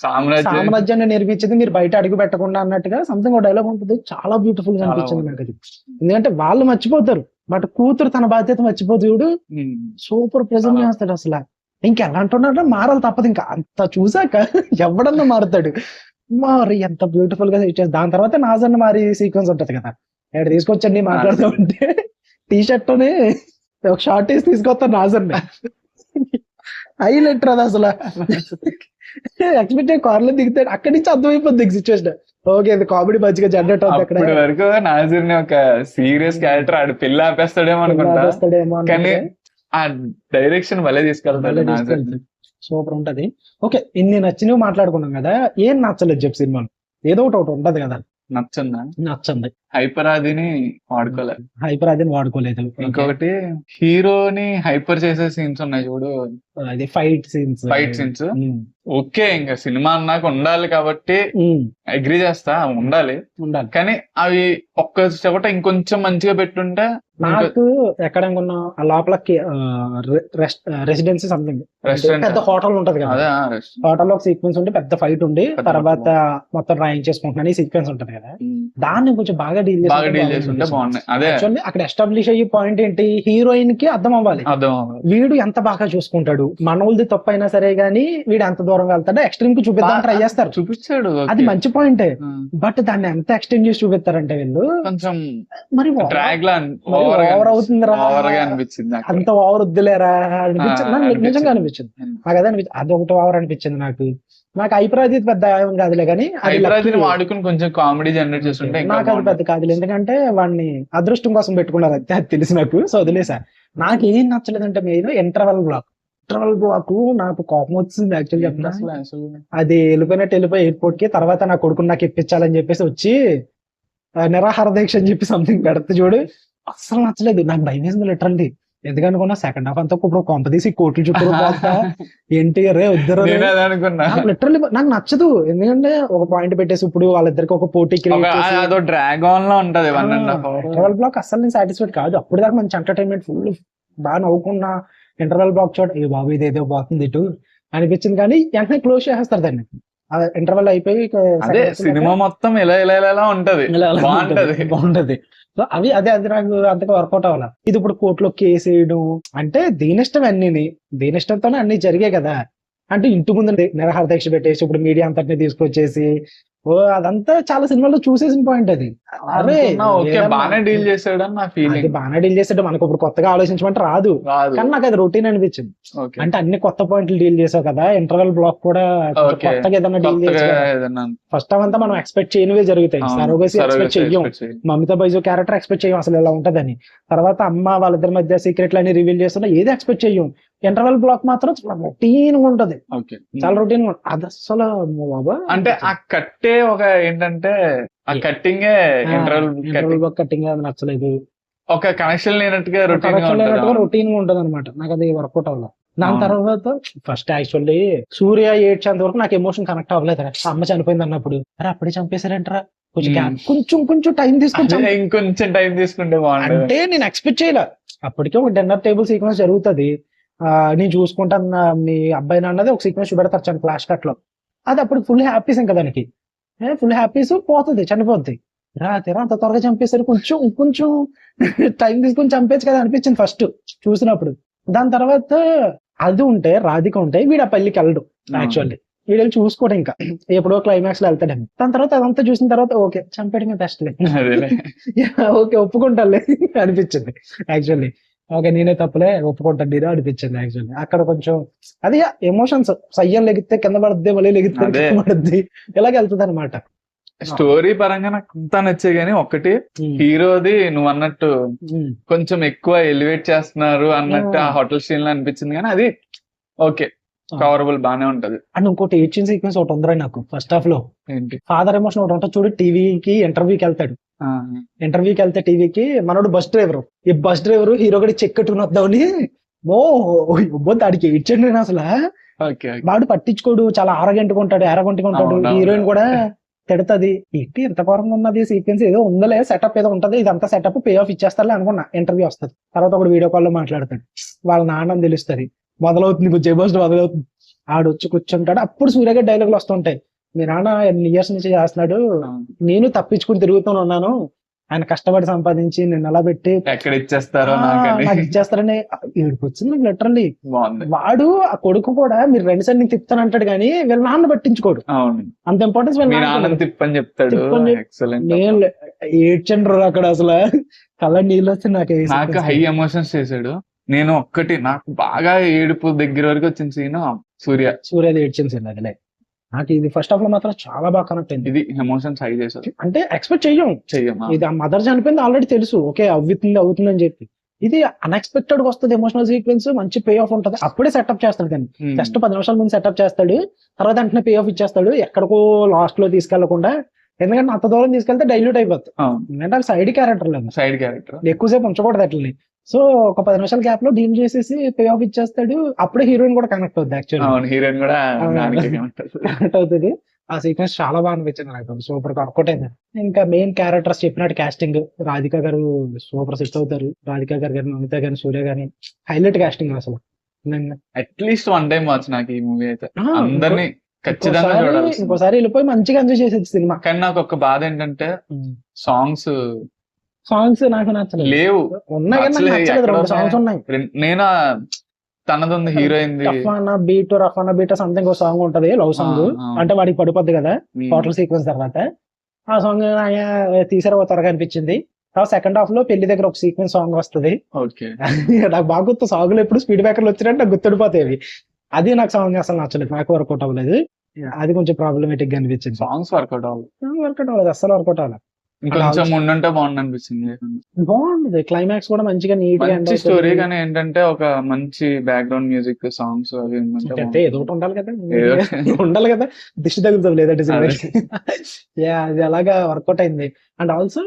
సామ్రాజ్యం. సామ్రాజ్యాన్ని నిర్మించింది మీరు బయట అడుగు పెట్టకుండా అన్నట్టుగా సంథింగ్ ఒక డైలాగ్ ఉంటుంది. చాలా బ్యూటిఫుల్ గా చాలా అనిపించింది నాకు అది. ఎందుకంటే వాళ్ళు మర్చిపోతారు బట్ కూతురు తన బాధ్యత మర్చిపోతు చూడు. సూపర్ ప్రెజెంట్ చాలా. చేస్తాడు అసలు. ఇంకెలా అంటున్నాడు, మారాలి తప్పదు. ఇంకా అంత చూసాక ఎవడన్నా మారుతాడు. మరి ఎంత బ్యూటిఫుల్ గా సెట్ చేసి దాని తర్వాత నాజర్ మారి సీక్వెన్స్ ఉంటది కదా, ఇక్కడ తీసుకొచ్చండి మాట్లాడుతూ ఉంటే టీ షర్ట్ తోనే ఒక షార్ట్ వేసి తీసుకొస్తాను నాజర్ ని. హైలైట్ అది అసలు. ఎక్స్పెక్ట్ కార్ లో దిగుతాడు, అక్కడి నుంచి అర్థమైపోద్ది సిచ్యువేషన్. ఓకే ఇది కామెడీ మంచిగా జనరేట్ అవుతుంది అక్కడ. అప్పటి వరకు నాజర్ ని ఒక సీరియస్ క్యారెక్టర్ ఆడు పెళ్లి ఆపేస్తాడేమో అనుకుంటా, వస్తాడేమో కానీ ఆ డైరెక్షన్ భలే తీసుకెళ్తాడు నాజర్. సూపర్ ఉంటది. ఓకే ఇన్ని నచ్చినవి మాట్లాడుకున్నాం కదా, ఏం నచ్చలేదు చెప్పు సినిమాలో? ఏదో ఒకటి ఉంటది కదా నచ్చిందా? నచ్చంది. హైపర్ ఆదిని వాడుకోలేదు. హైపర్ అది వాడుకోలేదు. ఇంకొకటి హీరోని హైపర్ చేసే సీన్స్ ఉన్నాయి చూడు, అది fight scenes. Fight scenes okay ఇంకా సినిమా అన్నాక ఉండాలి కాబట్టి అగ్రి చేస్తా, ఉండాలి. ఉండాలి కానీ అవి ఒక్క చోట ఇంకొంచెం మంచిగా పెట్టుంటే నాకు ఎక్కడ అనుకున్నా ఆ లోపల రెసిడెన్సీ సంథింగ్ రెస్టారెంట్ పెద్ద హోటల్ ఉంటది కదా, అదే హోటల్ లో ఒక సీక్వెన్స్ ఉండి పెద్ద ఫైట్ ఉండి పెద్ద తర్వాత మొత్తం డ్రాయింగ్ చేసుకుంటున్నాను ఈ సీక్వెన్స్ ఉంటది కదా, దాన్ని కొంచెం బాగా డీల్ బాగా డీల్ చేస్తుంటే బాగున్నాయి. అదే అక్కడ ఎస్టాబ్లిష్ అయ్యే పాయింట్ ఏంటి, హీరోయిన్ కి అర్థం అవ్వాలి అర్థం వీడు ఎంత బాగా చూసుకుంటాడు, మనోళ్ళది తప్పు అయినా సరే గానీ వీడు ఎంత దూరం వెళ్తాడో ఎక్స్ట్రీమ్ కి చూపిద్దాం ట్రై చేస్తారు. చూపించాడు, అది మంచి పాయింటే. బట్ దాన్ని ఎంత ఎక్స్టెండ్ చేసి చూపిస్తారంటే వీళ్ళు కొంచెం మరి డ్రాగ్ లా ఓవర్ అవుతుందిరా, ఓవర్ గా అనిపించింది. అంత ఓవర్ వద్దులేరా అనిపించింది నాకు, నిజంగా అనిపించింది నాకు. అదే అనిపించింది, అది ఒకటి ఓవర్ అనిపించింది నాకు. నాకు అభిప్రాయం పెద్ద ఏం కాదులే కానీ హైదరాబాద్ వాడుకుని కొంచెం కామెడీ జనరేట్ చేస్తుంటే నాకు అది పెద్ద కాదులే, ఎందుకంటే వాడిని అదృష్టం కోసం పెట్టుకున్నారు అంతే, అది తెలిసి నాకు. సో వదిలేసా. నాకు ఏం నచ్చలేదంటే మెయిన్ ఇంటర్వెల్ బ్లాక్ నాకు కోపం వచ్చింది యాక్చువల్ చెప్తున్నా. అది వెళ్ళిపోయి ఎయిర్పోర్ట్ కి తర్వాత నా కొడుకుని నాకు ఇప్పించాలని చెప్పేసి వచ్చి నిరాహార దీక్ష అని చెప్పి సంథింగ్ పెడితే చూడు, అస్సలు నచ్చలేదు. నాకు భయం వేసింది లిటరల్లీ. ఎందుకనుకున్నా సెకండ్ హాఫ్ అంతా ఇప్పుడు కొంప తీసి కోట్లు చుట్టూ పోతా ఏంటి రే వద్దరు లిటరల్లీ నాకు నచ్చదు. ఎందుకంటే ఒక పాయింట్ పెట్టేసి ఇప్పుడు వాళ్ళిద్దరికి ఒక పోటీ డ్రాగ్ ఆన్ లో ఉంటది. ఇంటర్వెల్ బ్లాక్ అస్సలు నేను సాటిస్ఫైడ్ కాదు. అప్పుడు దాకా మంచి ఎంటర్టైన్మెంట్ ఫుల్ బాగా నవ్వుకున్నా. ఇంటర్వెల్ బ్లాక్ చూడ ఏ బాబు ఇదేదో పోతుంది ఇటు అనిపించింది, కానీ వెంటనే క్లోజ్ చేసేస్తారు దాన్ని. ఇంటర్వెల్ అయిపోయి సినిమా మొత్తం ఇలా ఇలా ఇలా ఉంటది, బాగుంటది. సో అవి అదే అది నాకు అంతగా వర్కౌట్ అవ్వాలి. ఇది ఇప్పుడు కోర్టులో కేసు వేయడం అంటే దీని ఇష్టం, దీని ఇష్టంతోనే అన్ని జరిగాయి కదా. అంటే ఇంటి ముందు నిరాహార దీక్ష పెట్టేసి ఇప్పుడు మీడియా అంతటిని తీసుకొచ్చేసి అదంతా చాలా సినిమాల్లో చూసేసిన పాయింట్ అది. అరే బాగానే డీల్ చేసాడు నా ఫీలింగ్. అది బాగానే డీల్ చేసాడు, మనకు ఇప్పుడు కొత్తగా ఆలోచించమంటే రాదు, కానీ నాకు అది రొటీన్ అనిపించింది. అంటే అన్ని కొత్త పాయింట్లు డీల్ చేసావు కదా, ఇంటర్వెల్ బ్లాక్ కూడా కొత్తగా ఏదైనా డీల్ చేసావు. ఫస్ట్ హాఫ్ అంతా మనం ఎక్స్పెక్ట్ చేయనివే జరుగుతాయి. సరోగసి ఎక్స్పెక్ట్ చెయ్యం, మమితా బైజు క్యారెక్టర్ ఎక్స్పెక్ట్ చెయ్యం అసలు ఇలా ఉంటదని. తర్వాత అమ్మ వాళ్ళిద్దరి మధ్య సీక్రెట్లు అన్ని రివీల్ చేస్తున్నా ఏది ఎక్స్పెక్ట్ చెయ్యం. ఇంటర్వెల్ బ్లాక్ మాత్రం చాలా రొటీన్ గా ఉంటది, చాలా రొటీన్ గా. అది అసలు బాబా అంటే ఆ కట్టే ఒక ఏంటంటే ఆ కట్టింగ్ కట్టింగ్ అది నచ్చలేదు. ఒక కనెక్షన్ లేనట్టుగా రొటీన్ గా ఉంటది అనమాట. నాకు అది వర్కౌట్ అవ్వలేదు. దాని తర్వాత ఫస్ట్ యాక్చువల్లీ సూర్య ఏడ్చేంత వరకు నాకు ఎమోషన్ కనెక్ట్ అవ్వలేదు. అమ్మ చనిపోయింది అన్నప్పుడు అరే అప్పుడే చంపేశారంటారా, కొంచెం టైం తీసుకుని ఇంకొంచెం టైం తీసుకుంటే అంటే నేను ఎక్స్పెక్ట్ చేయలే. అప్పటికే ఒక డిన్నర్ టేబుల్ సీక్వెన్స్ జరుగుతుంది, నేను చూసుకుంటాను మీ అబ్బాయిని అన్నది ఒక సీక్వెన్స్ చూపెడతారు ఫ్లాష్ కట్ లో. అది అప్పుడు ఫుల్ హ్యాపీస్ ఇంకా దానికి ఫుల్ హ్యాపీస్ పోతుంది, చనిపోద్ది. రాత్రి అంత త్వరగా చంపేసరి కొంచెం టైం తీసుకుని చంపేచ్చు కదా అనిపించింది ఫస్ట్ చూసినప్పుడు. దాని తర్వాత అది ఉంటే రాధిక ఉంటే వీడు ఆ పెళ్లికి వెళ్ళడు యాక్చువల్లీ, వీడు వెళ్ళి చూసుకోవడం ఇంకా ఎప్పుడో క్లైమాక్స్ లో వెళ్తాడని. దాని తర్వాత అదంతా చూసిన తర్వాత ఓకే చంపేయడమే బెస్ట్ లే, ఓకే ఒప్పుకుంటాలే అనిపించింది యాక్చువల్లీ. ఓకే నేనే తప్పులే ఒప్పుకుంటాను నేను అనిపించింది యాక్చువల్లీ అక్కడ కొంచెం అది ఎమోషన్స్ సయ్యం లెగితే కింద పడుద్ది మళ్ళీ లెగితే అదే. కింద పడుద్ది ఇలాగ వెళ్తుంది అనమాట స్టోరీ పరంగా నాకు అంతా నచ్చే గానీ ఒకటి హీరోది నువ్వు అన్నట్టు కొంచెం ఎక్కువ ఎలివేట్ చేస్తున్నారు అన్నట్టు ఆ హోటల్ సీన్ లో అనిపించింది కానీ అది ఓకే కవరబుల్ బానే ఉంటది. అండ్ ఇంకోటి ఏడ్చిన సీక్వెన్స్ ఒకటి ఉందిరా నాకు ఫస్ట్ హాఫ్ లో ఏంటి ఫాదర్ ఎమోషన్ ఒకటి ఉంటుంది చూడు టీవీకి ఇంటర్వ్యూకి వెళ్తాడు ఆ, ఇంటర్వ్యూకి వెళ్తే టీవీకి మనోడు బస్ డ్రైవర్ ఈ బస్ డ్రైవర్ హీరో కూడా చెక్ కట్టుకుని వద్దామని దాడికి ఏడ్చండి నేను అసలు ఓకే ఓకే. వాడు పట్టించుకోడు చాలా ఆరగంటగా ఉంటాడు ఉంటాడు అవును, హీరోయిన్ కూడా తిడతది ఏంటి ఎంత పరంగా ఉన్నది సీక్వెన్స్ ఏదో ఉందలే సెటప్ ఏదో ఉంటది ఇదంతా సెటప్ పే ఆఫ్ ఇచ్చేస్తారులే అనుకున్నా ఇంటర్వ్యూ వస్తుంది తర్వాత ఒకటి వీడియో కాల్ లో మాట్లాడతాడు వాళ్ళ నాన్నని తెలుస్తుంది మొదలవుతుంది జబర్దస్త్ మొదలవుతుంది ఆడు వచ్చి కూర్చుంటాడు అప్పుడు సూర్య గారి డైలాగులు వస్తుంటాయి మీ నాన్న ఎన్ని ఇయర్స్ నుంచి చేస్తున్నాడు నేను తప్పించుకుని తిరుగుతూ ఉన్నాను ఆయన కష్టపడి సంపాదించి నేను అలా పెట్టి ఎక్కడ ఇచ్చేస్తారో నాకు ఇచ్చేస్తారని ఏడుపు వచ్చింది లిటరల్లీ బాగుంది. వాడు ఆ కొడుకు కూడా మీరు రెండు సార్లు నీకు తిప్పుతాను అంటాడు కానీ వీళ్ళ నాన్న పట్టించుకోడు అవును అంత ఇంపార్టెన్స్ మీ నాన్న తిప్పని చెప్తాడు. తిప్పని ఎక్సలెంట్. నేను ఏడ్చండ్రు అక్కడ అసలు కళ్ళ నీళ్ళు వస్తే నాకు హై ఎమోషన్స్ చేశాడు. నేను ఒక్కటి నాకు బాగా ఏడుపు దగ్గర వరకు వచ్చిన సీన్ సూర్యది ఏడ్చిన సీన్ అదిలే నాకు ఇది ఫస్ట్ హాఫ్ లో మాత్రం చాలా బాగా కనెక్ట్ అయింది. ఇది ఎమోషన్స్ హై చేశారు. అంటే ఎక్స్పెక్ట్ చెయ్యమా ఇది ఆ మదర్ చనిపోయింది ఆల్రెడీ తెలుసు ఓకే అవుతుంది అని చెప్పి ఇది అన్ఎక్స్పెక్టెడ్ గా వస్తుంది ఎమోషనల్ సీక్వెన్స్ మంచి పే ఆఫ్ ఉంటుంది అప్పుడే సెటప్ చేస్తాడు కానీ జస్ట్ 10 నిమిషాల ముందు సెటప్ చేస్తాడు తర్వాత వెంటనే పే ఆఫ్ ఇచ్చేస్తాడు ఎక్కడికో లాస్ట్ లో తీసుకెళ్లకుండా ఎందుకంటే అంత దూరం తీసుకెళ్తే డైల్యూట్ అయిపోతుంది ఎందుకంటే అది సైడ్ క్యారెక్టర్ ఎక్కువసేపు ఉంచకూడదు అట్లని సో ఒక 10 నిమిషాల గ్యాప్ లో డీల్ చేసేసి పే ఆఫ్ ఇచ్చేస్తాడు అప్పుడే హీరోయిన్ కూడా కనెక్ట్ అవుతుంది యాక్చువల్లీ హీరోయిన్ కూడా కనెక్ట్ అవుతుంది ఆ సీక్వెన్స్ చాలా బాగా అనిపించింది నాకు సూపర్ వర్కౌట్ అయింది ఇంకా మెయిన్ క్యారెక్టర్స్ చెప్పినట్టు కాస్టింగ్ రాధిక గారు సూపర్ సెట్ అవుతారు రాధిక గారు కానీ నమిత గాని సూర్య గాని హైలైట్ కాస్టింగ్ అసలు అట్లీస్ట్ వన్ టైం వాచ్ నాకు ఈ మూవీ అయితే అందరినీ ఖచ్చితంగా చూడాలి. ఇంకోసారి వెళ్ళిపోయి మంచిగా ఎంజాయ్ చేసేది సినిమా. కానీ నాకు ఒక బాధ ఏంటంటే సాంగ్స్ నాకు నచ్చలేదు లేవు. ఉన్నాయి కానీ నాకు నచ్చలేదు. 2 సాంగ్స్ ఉన్నాయి. నేను తనది ఉంది హీరోయిన్ రఫానా బీట్ సంథింగ్ ఒక సాంగ్ ఉంటది లవ్ సాంగ్ అంటే వాడికి పడిపోద్ది కదా హోటల్ సీక్వెన్స్ తర్వాత ఆ సాంగ్ తీసారు త్వరగా అనిపించింది. సెకండ్ హాఫ్ లో పెళ్లి దగ్గర ఒక సీక్వెన్స్ సాంగ్ వస్తుంది నాకు బాగా గుర్తు సాంగ్లు ఎప్పుడు స్పీడ్ బ్రేకర్లు వచ్చినట్టు నాకు గుర్తుడిపోతాయి అది నాకు సాంగ్ అసలు నచ్చలేదు నాకు వర్కౌట్ అవ్వలేదు అది కొంచెం ప్రాబ్లమేటిక్ గా అనిపించింది సాంగ్స్ వర్కౌట్ అవ్వలేదు అస్సలు వర్కౌట్ అవ్వలేదు ఇంకొంచెం ఉండుంటే బాగుంది అనిపించింది బాగుంది క్లైమాక్స్ కూడా మంచిగా నీట్ గా స్టోరీ కానీ ఏంటంటే ఒక మంచి బ్యాక్గ్రౌండ్ మ్యూజిక్ సాంగ్స్ అవి ఏదో ఒకటి ఉండాలి కదా ఉండాలి కదా దిష్టి తగులుతుంది లేదంటే అది అలాగా వర్కౌట్ అయింది అండ్ ఆల్సో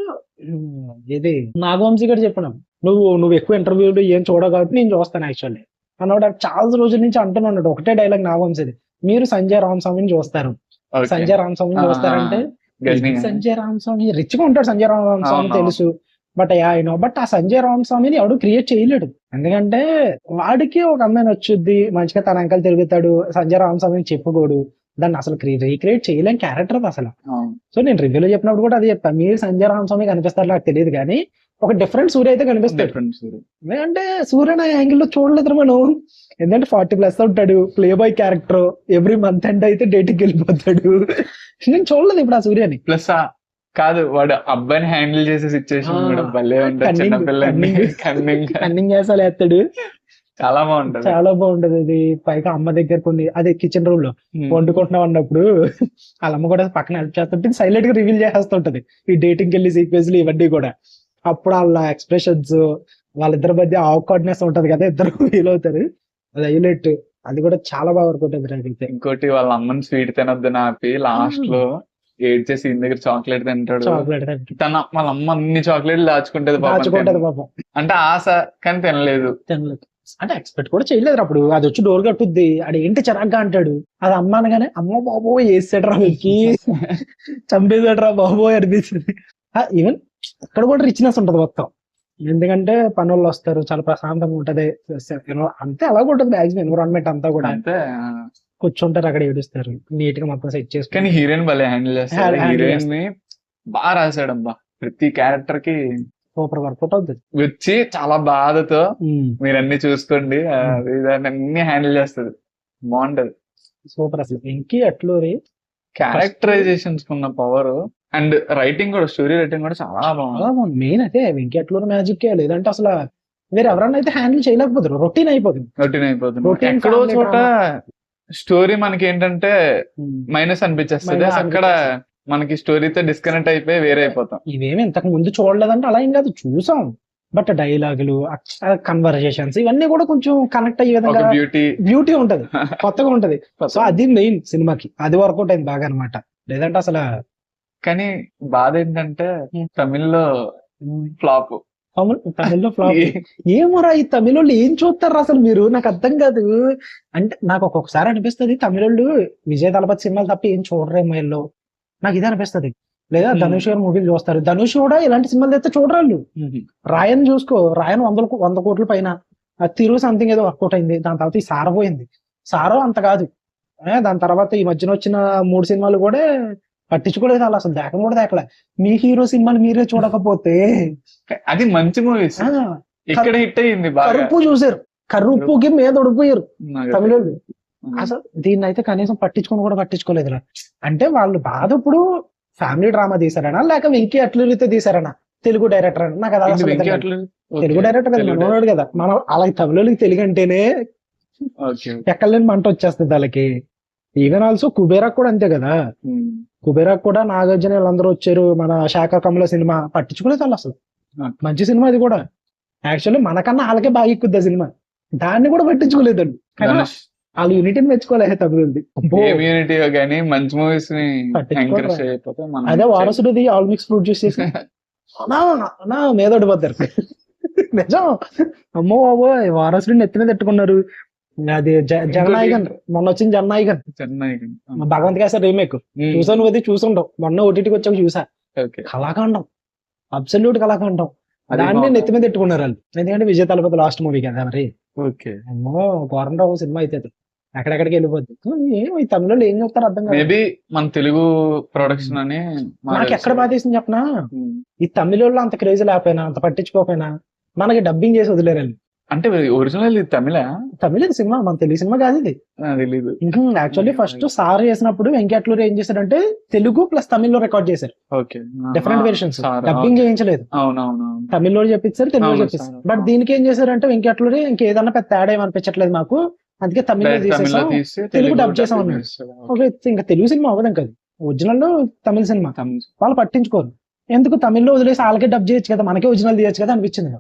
ఇది నాగవంశీ గారు చెప్పినాం నువ్వు ఎక్కువ ఇంటర్వ్యూలు ఏం చూడవు కాబట్టి నేను చూస్తాను యాక్చువల్లీ అన్నమాట చాలా రోజుల నుంచి అంటున్నాడు ఒకటే డైలాగ్ నాగవంశీది మీరు సంజయ్ రామస్వామిని చూస్తారు సంజయ్ రామస్వామిని చూస్తారంటే సంజయ్ రామస్వామి రిచ్ గా ఉంటాడు సంజయ్ రామస్వామి తెలుసు బట్ బట్ ఆ సంజయ్ రామస్వామిని ఎవడు క్రియేట్ చేయలేడు ఎందుకంటే వాడికి ఒక అమ్మాయిని వచ్చుద్ది మంచిగా తన అంకల్ తిరుగుతాడు సంజయ్ రామస్వామిని చెప్పుకోడు దాన్ని అసలు రీక్రియేట్ చేయలేని క్యారెక్టర్ అసలు సో నేను రివ్యూలో చెప్పినప్పుడు కూడా అది చెప్పాను మీరు సంజయ్ రామస్వామి కనిపిస్తారు నాకు తెలియదు కానీ ఒక డిఫరెంట్ సూర్య అయితే కనిపిస్తాడు ఎందుకంటే సూర్య నా యాంగిల్ లో చూడలేదు మనం ఎందుకంటే 40+ ఉంటాడు play boy character every month end అయితే డేటింగ్ వెళ్ళిపోతాడు నేను చూడలేదు ఇప్పుడు ఆ సూర్యని ప్లస్ కాదు వాడు అబ్బాయిని హ్యాండిల్ చేసే సిచ్యువేషన్ కూడా భలే ఉంటుంది చిన్నపిల్లని కన్నింగ్ చేసాలు వేస్తాడు చాలా బాగుంటది అది పైగా అమ్మ దగ్గర కొన్ని అదే కిచెన్ రూమ్ లో వండుకుంటున్నాం అన్నప్పుడు వాళ్ళ అమ్మ కూడా పక్కన హెల్ప్ చేస్తుంటే సైలెంట్ గా రివీల్ చేస్తుంటది ఈ డేటింగ్ వెళ్ళి సీక్వెన్స్లు ఇవన్నీ కూడా అప్పుడు వాళ్ళ ఎక్స్ప్రెషన్స్ వాళ్ళిద్దరి మధ్య ఆక్వర్డ్నెస్ ఉంటది కదా ఇద్దరు ఫీల్ అవుతారు అది హైలైట్ అది కూడా చాలా బాగా వర్క్ అవుతుంది ఇంకోటి వాళ్ళ అమ్మని స్వీట్ తినొద్దని ఆపి లాస్ట్ లో ఏడ్చే సీన్ దగ్గర చాక్లెట్ తింటాడు వాళ్ళ అమ్మ అన్ని చాక్లెట్లు దాచుకుంటది పాపం అంటే ఆశ కానీ తినలేదు అంటే ఎక్స్పెక్ట్ కూడా చేయలేదు అప్పుడు అది వచ్చి డోర్ కట్టుద్ది అది ఏంటి చిరాగ్గా అంటాడు అది అమ్మ అనగానే అమ్మ బాబోయ్ వేసాడు రా వెక్కి చంపేసాడు రా బాబోయ్ అనిపిస్తుంది ఈవెన్ అక్కడ కూడా రిచ్నెస్ ఉంటది మొత్తం ఎందుకంటే పనుల్లో వస్తారు చాలా ప్రశాంతంగా ఉంటది అంతే అలాగే ఉంటుంది మ్యాక్సిమం ఎన్విరాన్మెంట్ అంతా కూడా కూర్చుంటారు అక్కడ ఏడుస్తారు నీట్ గా మొత్తం సెట్ చేసుకుని కానీ హీరోయిన్ భలే హ్యాండిల్ చేస్తారు హీరోయిన్ ని బాగా రాశాడబ్బా ప్రతి క్యారెక్టర్ కి సూపర్ వర్కౌట్ అవుతుంది వచ్చి చాలా బాధతో మీరు అన్ని చూసుకోండి అన్ని హ్యాండిల్ చేస్తుంది బాగుంటది సూపర్ అసలు వెంకీ అట్లూరి క్యారెక్టరైజేషన్స్ ఉన్న పవర్ అండ్ రైటింగ్ కూడా స్టోరీ రైటింగ్ కూడా చాలా బాగుంది మెయిన్ అయితే వెంకీ అట్లూరి మ్యాజిక్ లేదంటే అసలు వేరే ఎవరన్నా అయితే హ్యాండిల్ చేయలేకపోతారు, రొటీన్ అయిపోతుంది. Routine ఎక్కడో family చోట స్టోరీ మనకి ఏంటంటే మైనస్ అనిపించేస్తుంది, Minus అక్కడ మనకి స్టోరీతో డిస్కనెక్ట్ అయిపోయి వేరే అయిపోతాం. ఇవేమి ఇంతకు ముందు చూడలేదంటే అలా ఏం కాదు, చూసాం. బట్ డైలాగులు, కన్వర్జేషన్స్ ఇవన్నీ కూడా కొంచెం కనెక్ట్ అయ్యే ఒక విధంగా బ్యూటీ ఉంటది, కొత్తగా ఉంటది. సో అది మెయిన్ సినిమాకి, అది వర్కౌట్ అయింది బాగా అనమాట. లేదంటే అసలు కానీ బాధ ఏంటంటే తమిళ్లో ఫ్లాప్. తమిళ్లో ఫ్లాప్. ఏమోరా ఈ తమిళోళ్ళు ఏం చూస్తారు అసలు మీరు, నాకు అర్థం కాదు. అంటే నాకు ఒక్కొక్కసారి అనిపిస్తుంది తమిళోళ్ళు విజయ్ దళపతి సినిమాలు తప్ప ఏం చూడరేమో వీళ్ళు, నాకు ఇది అనిపిస్తుంది. లేదా ధనుష్ గారి మూవీలు చూస్తారు, ధనుష్ కూడా ఇలాంటి సినిమాలు తెస్తే చూడరాళ్ళు. రాయన్ చూసుకో, రాయన్ 100 కోట్ల పైన, తిరుగు సంథింగ్ ఏదో వర్కౌట్ అయింది. దాని తర్వాత ఈ సారో పోయింది, సారో అంత కాదు. దాని తర్వాత ఈ మధ్యన వచ్చిన 3 సినిమాలు కూడా పట్టించుకోలేదు వాళ్ళు, అసలు దేకం కూడా దేకలే. మీ హీరో సినిమాలు మీరే చూడకపోతే అది మంచి మూవీస్, ఇక్కడ హిట్ అయ్యింది బాగా. కరుపు చూసారు, కరుపుకి మీద ఉడిపోయారు తమిళోళ్ళు. అసలు దీన్ని అయితే కనీసం పట్టించుకోలేదు. అంటే వాళ్ళు బాధ ఇప్పుడు ఫ్యామిలీ డ్రామా తీసారనా లేక వెంకీ అట్లూరితో తీసారనా, తెలుగు డైరెక్టర్ అని నాకు అది అసలు తెలుగు డైరెక్టర్ కదా, మనోడు కదా. మనం అలాగే తమిళోళ్ళకి తెలుగు అంటేనే ఎక్కలేని మంట వచ్చేస్తుంది వాళ్ళకి. ఈవెన్ ఆల్సో కుబేరా కూడా అంతే కదా, కుబేరా కూడా నాగార్జున వీళ్ళందరూ వచ్చారు, మన శాఖ కమల సినిమా పట్టించుకోలేదు వాళ్ళు అసలు. మంచి సినిమా అది కూడా, యాక్చువల్లీ మనకన్నా వాళ్ళకే బాగా ఎక్కుద్ది ఆ సినిమా, దాన్ని కూడా పట్టించుకోలేదండి. వాళ్ళు యూనిటీని మెచ్చుకోలేదు తమిళది. మంచి మూవీస్ అదే వారసుడిది ఆల్ మిక్స్ ఫ్రూట్ జ్యూస్ చేసి నా మీద పడిపోతారు నిజం. అమ్మో బాబో, వారసుడిని ఎత్తిన తట్టుకున్నారు. అది జననాయకన్, మొన్న వచ్చింది జననాయకన్, భగవంత్ కేసరి రీమేక్ చూసాను. అది చూసుండవు, మొన్న ఓటీటీకి వచ్చాక చూసా. కళాఖండం, అబ్సల్యూట్ కళాఖండం. దాన్ని నెత్తి మీద పెట్టుకున్నారు వాళ్ళు, ఎందుకంటే విజయ్ తలపతి లాస్ట్ మూవీ కదా మరి. అమ్మో గోరంరావు సినిమా అయితే ఎక్కడెక్కడికి వెళ్ళిపోద్ది. ఏమో ఈ తమిళలో ఏం చెప్తారు అర్థం కాదు. మేబీ మన తెలుగు ప్రొడక్షన్ అని నాకు ఎక్కడ బాధేసింది చెప్పనా, ఈ తమిళోళ్ళు అంత క్రేజ్ లేకపోయినా, అంత పట్టించుకోకపోయినా మనకి డబ్బింగ్ చేసి వదిలేరండి. అంటే ఒరిజినల్ తమిళ సినిమా, మన తెలుగు సినిమా కాదు ఇది. తెలీదు. యాక్చువల్లీ ఫస్ట్ సార్ చేసినప్పుడు వెంకటలూరు ఏం చేశారంటే తెలుగు ప్లస్ తమిళ్లో రికార్డ్ చేశారు, డిఫరెంట్ వెర్షన్స్, డబ్బింగ్ చేయించలేదు. తమిళ్లో చెప్పించారు, తెలుగులో చెప్పించారు. బట్ దీనికి ఏం చేశారంటే వెంకటలూరు ఇంకేదన్నా పెద్ద తేడా ఏమనిపించట్లేదు మాకు, అందుకే తమిళ్లో తీసేసాం, తెలుగు డబ్ చేసాం అన్నాడు. ఓకే, ఇంకా తెలుగు సినిమా అవ్వదు కదా, ఒరిజినల్ తమిళ సినిమా. వాళ్ళు పట్టించుకోరు, ఎందుకు తమిళ్లో వదిలేసి వాళ్ళకే డబ్ చేయొచ్చు కదా, మనకే ఒరిజినల్ తీయచ్చు కదా అనిపించింది.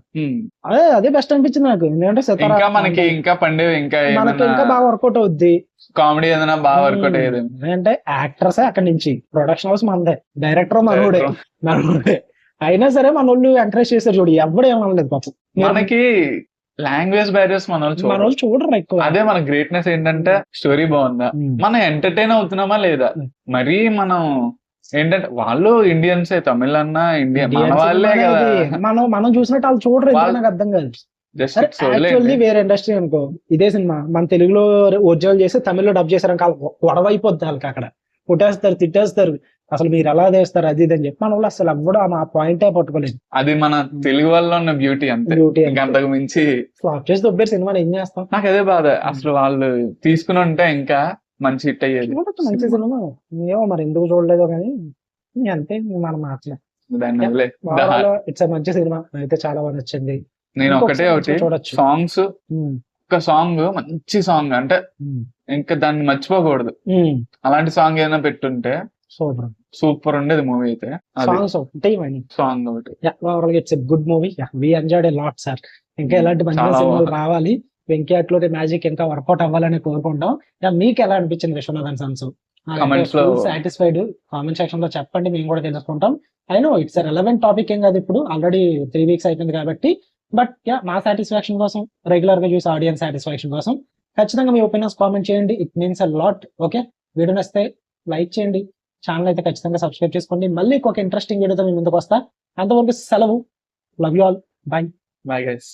అదే బెస్ట్ అనిపించింది నాకు, ఎందుకంటే మనకి ఇంకా బాగా వర్కౌట్ అవుద్ది, కామెడీ ఏదైనా బాగా వర్కౌట్ అయ్యేది. అంటే యాక్టర్స్ అక్కడి నుంచి, ప్రొడక్షన్ హౌస్ మనదే, డైరెక్టర్ మనోడే, అయినా సరే మన వాళ్ళు ఎంకరేజ్ చేశారు చూడు, ఎవడు ఏమనలేదు పాపం. మనకి లాంగ్వేజ్ బ్యారియర్స్ మన వాళ్ళు చూడరు ఎక్కువ. అదే మన గ్రేట్నెస్ ఏంటంటే స్టోరీ బాగుందా, మనం ఎంటర్టైన్ అవుతున్నామా లేదా. మరీ మనం ఏంటంటే వాళ్ళు ఇండియన్స్, తమిళ అన్నా ఇండియన్ మన వాళ్ళే కదా, మనం చూసినట్టు వాళ్ళు చూడరు, నాకు అర్థం కాదు. యాక్చువల్లీ వేరే ఇండస్ట్రీ అనుకో, ఇదే సినిమా మన తెలుగులో ఒరిజినల్ చేసి తమిళ్లో డబ్ చేశారు, గొడవ అయిపోద్ది వాళ్ళకి, అక్కడ కొట్టేస్తారు, తిట్టేస్తారు, అసలు మీరు ఎలా చేస్తారు అది ఇది అని చెప్పి. మన వాళ్ళు అసలు అవ్వడం ఆ పాయింటే పట్టుకోలేదు. అది మన తెలుగు వల్ల ఉన్న బ్యూటీ, అంతే, అంతకు మించి ఫ్లాప్ చేసి దొబ్బేరు సినిమాని, ఏం చేస్తాం. నాకు అదే బాధ, అసలు వాళ్ళు తీసుకుని ఉంటే ఇంకా మంచి హిట్ అయ్యేది. మంచి సినిమా ఏమో మరి ఎందుకు చూడలేదో కానీ అంతే, మనం మాట్లాడే ఇట్స్ మంచి సినిమా అయితే చాలా బాగా నచ్చింది. నేను ఒకటి సాంగ్స్, ఒక సాంగ్ మంచి సాంగ్ అంటే ఇంకా దాన్ని మర్చిపోకూడదు, అలాంటి సాంగ్ ఏదైనా పెట్టుంటే సూపర్ ఉండేది మూవీ అయితే. సాంగ్ ఒకటి it's a good movie, we enjoyed a lot sir. ఇంకా ఎలాంటి మంచి సినిమాలు రావాలి, వెంకటలూరి మ్యాజిక్ ఇంకా వర్కౌట్ అవ్వాలని కోరుకుంటాం. మీకు ఎలా అనిపించింది Viswanathan Sons? Satisfied comment section లో చెప్పండి, మేము కూడా తెలుసుకుంటాం. I know it's relevant topic ఏం కాదు, ఇప్పుడు ఆల్రెడీ 3 weeks అయిపోయింది కాబట్టి. బట్ మా సాటిస్ఫాక్షన్ కోసం, రెగ్యులర్ గా చూసి ఆడియన్స్ సాటిస్ఫాక్షన్ కోసం ఖచ్చితంగా మీ ఒపీనియన్స్ కామెంట్ చేయండి. It means a lot. Okay, video నచ్చితే లైక్ చేయండి, ఛానల్ అయితే ఖచ్చితంగా సబ్స్క్రైబ్ చేసుకోండి. మళ్ళీ ఒక ఇంట్రెస్టింగ్ వీడియోతో మీ ముందుకు వస్తా. అంతవరకు సెలవు. Love you all. By bye guys.